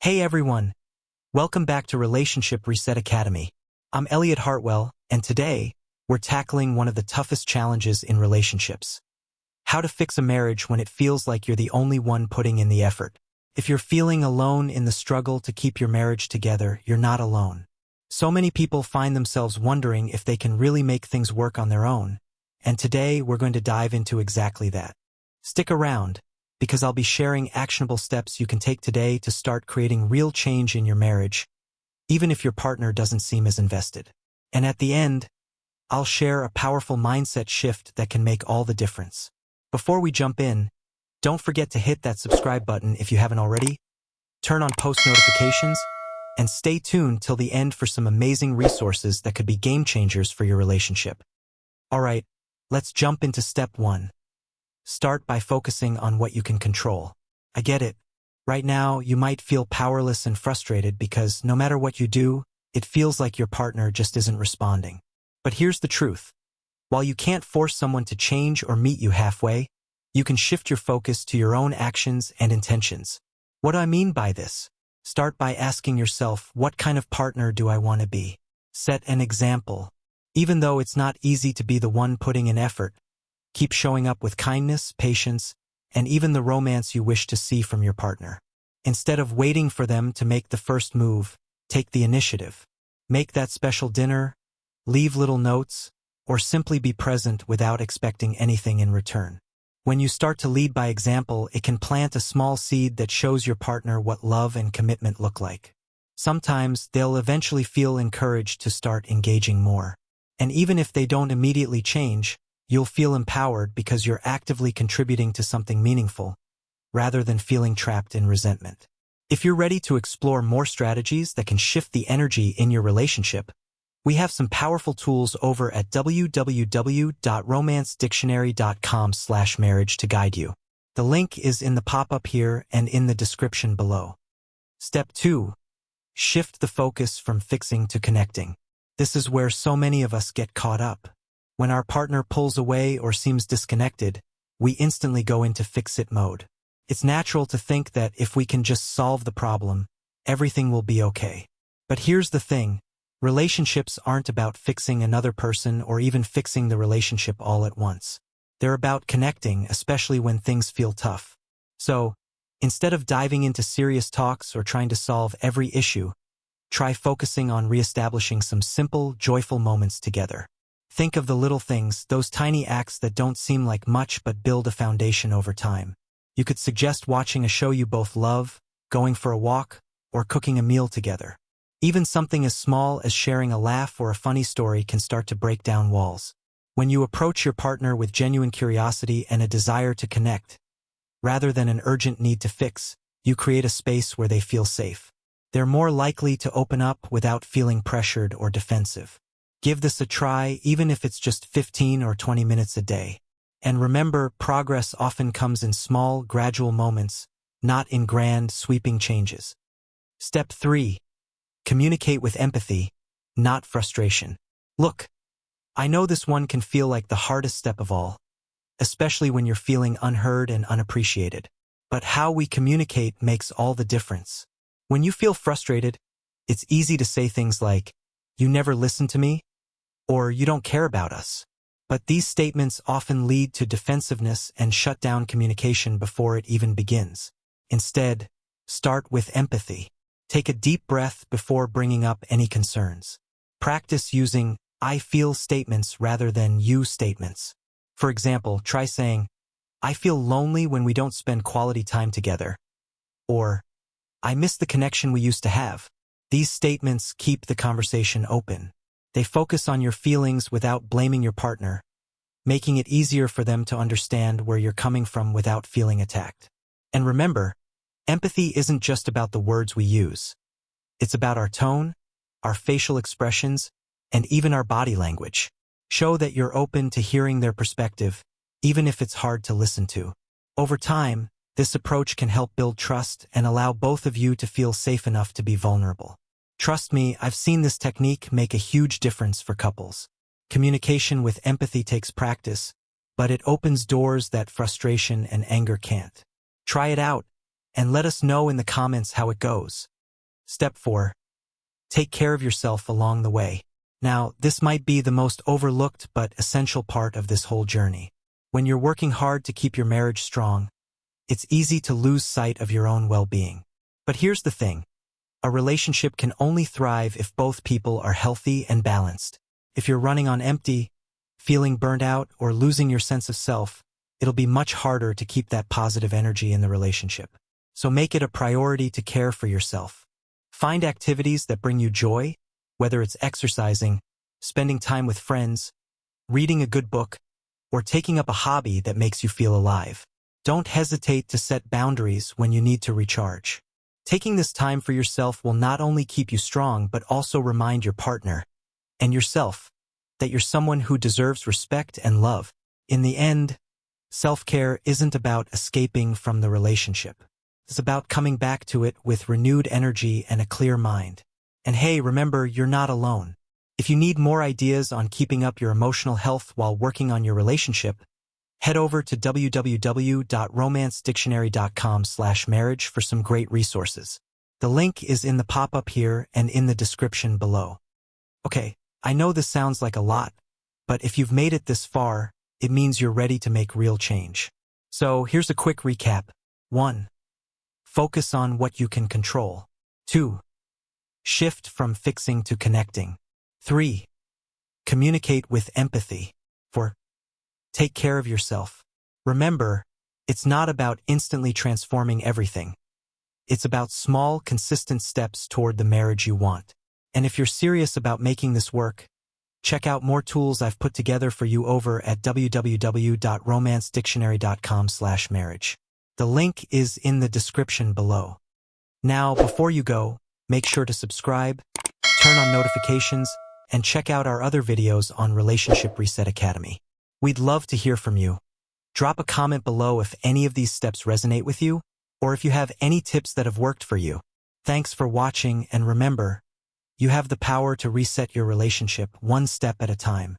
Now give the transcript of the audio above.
Hey everyone, welcome back to Relationship Reset Academy. I'm Elliot Hartwell, and today, we're tackling one of the toughest challenges in relationships. How to fix a marriage when it feels like you're the only one putting in the effort. If you're feeling alone in the struggle to keep your marriage together, you're not alone. So many people find themselves wondering if they can really make things work on their own, and today we're going to dive into exactly that. Stick around, because I'll be sharing actionable steps you can take today to start creating real change in your marriage, even if your partner doesn't seem as invested. And at the end, I'll share a powerful mindset shift that can make all the difference. Before we jump in, don't forget to hit that subscribe button if you haven't already, turn on post notifications, and stay tuned till the end for some amazing resources that could be game changers for your relationship. Alright, let's jump into step 1. Start by focusing on what you can control. I get it. Right now, you might feel powerless and frustrated because no matter what you do, it feels like your partner just isn't responding. But here's the truth. While you can't force someone to change or meet you halfway, you can shift your focus to your own actions and intentions. What do I mean by this? Start by asking yourself, what kind of partner do I want to be? Set an example. Even though it's not easy to be the one putting in effort, keep showing up with kindness, patience, and even the romance you wish to see from your partner. Instead of waiting for them to make the first move, take the initiative. Make that special dinner, leave little notes, or simply be present without expecting anything in return. When you start to lead by example, it can plant a small seed that shows your partner what love and commitment look like. Sometimes they'll eventually feel encouraged to start engaging more. And even if they don't immediately change, you'll feel empowered because you're actively contributing to something meaningful, rather than feeling trapped in resentment. If you're ready to explore more strategies that can shift the energy in your relationship, we have some powerful tools over at www.romancedictionary.com/marriage to guide you. The link is in the pop-up here and in the description below. Step 2. Shift the focus from fixing to connecting. This is where so many of us get caught up. When our partner pulls away or seems disconnected, we instantly go into fix-it mode. It's natural to think that if we can just solve the problem, everything will be okay. But here's the thing, relationships aren't about fixing another person or even fixing the relationship all at once. They're about connecting, especially when things feel tough. So, instead of diving into serious talks or trying to solve every issue, try focusing on reestablishing some simple, joyful moments together. Think of the little things, those tiny acts that don't seem like much but build a foundation over time. You could suggest watching a show you both love, going for a walk, or cooking a meal together. Even something as small as sharing a laugh or a funny story can start to break down walls. When you approach your partner with genuine curiosity and a desire to connect, rather than an urgent need to fix, you create a space where they feel safe. They're more likely to open up without feeling pressured or defensive. Give this a try, even if it's just 15 or 20 minutes a day. And remember, progress often comes in small, gradual moments, not in grand, sweeping changes. Step 3. Communicate with empathy, not frustration. Look, I know this one can feel like the hardest step of all, especially when you're feeling unheard and unappreciated. But how we communicate makes all the difference. When you feel frustrated, it's easy to say things like, "You never listen to me," or "You don't care about us." But these statements often lead to defensiveness and shut down communication before it even begins. Instead, start with empathy. Take a deep breath before bringing up any concerns. Practice using "I feel" statements rather than "you" statements. For example, try saying, "I feel lonely when we don't spend quality time together," or "I miss the connection we used to have." These statements keep the conversation open. They focus on your feelings without blaming your partner, making it easier for them to understand where you're coming from without feeling attacked. And remember, empathy isn't just about the words we use. It's about our tone, our facial expressions, and even our body language. Show that you're open to hearing their perspective, even if it's hard to listen to. Over time, this approach can help build trust and allow both of you to feel safe enough to be vulnerable. Trust me, I've seen this technique make a huge difference for couples. Communication with empathy takes practice, but it opens doors that frustration and anger can't. Try it out, and let us know in the comments how it goes. Step 4. Take care of yourself along the way. Now, this might be the most overlooked but essential part of this whole journey. When you're working hard to keep your marriage strong, it's easy to lose sight of your own well-being. But here's the thing. A relationship can only thrive if both people are healthy and balanced. If you're running on empty, feeling burnt out, or losing your sense of self, it'll be much harder to keep that positive energy in the relationship. So make it a priority to care for yourself. Find activities that bring you joy, whether it's exercising, spending time with friends, reading a good book, or taking up a hobby that makes you feel alive. Don't hesitate to set boundaries when you need to recharge. Taking this time for yourself will not only keep you strong but also remind your partner and yourself that you're someone who deserves respect and love. In the end, self-care isn't about escaping from the relationship. It's about coming back to it with renewed energy and a clear mind. And hey, remember, you're not alone. If you need more ideas on keeping up your emotional health while working on your relationship, head over to www.romancedictionary.com/marriage for some great resources. The link is in the pop-up here and in the description below. Okay, I know this sounds like a lot, but if you've made it this far, it means you're ready to make real change. So here's a quick recap. 1. Focus on what you can control. 2. Shift from fixing to connecting. 3. Communicate with empathy. 4. Take care of yourself. Remember, it's not about instantly transforming everything. It's about small, consistent steps toward the marriage you want. And if you're serious about making this work, check out more tools I've put together for you over at www.romancedictionary.com/marriage. The link is in the description below. Now, before you go, make sure to subscribe, turn on notifications, and check out our other videos on Relationship Reset Academy. We'd love to hear from you. Drop a comment below if any of these steps resonate with you, or if you have any tips that have worked for you. Thanks for watching, and remember, you have the power to reset your relationship one step at a time.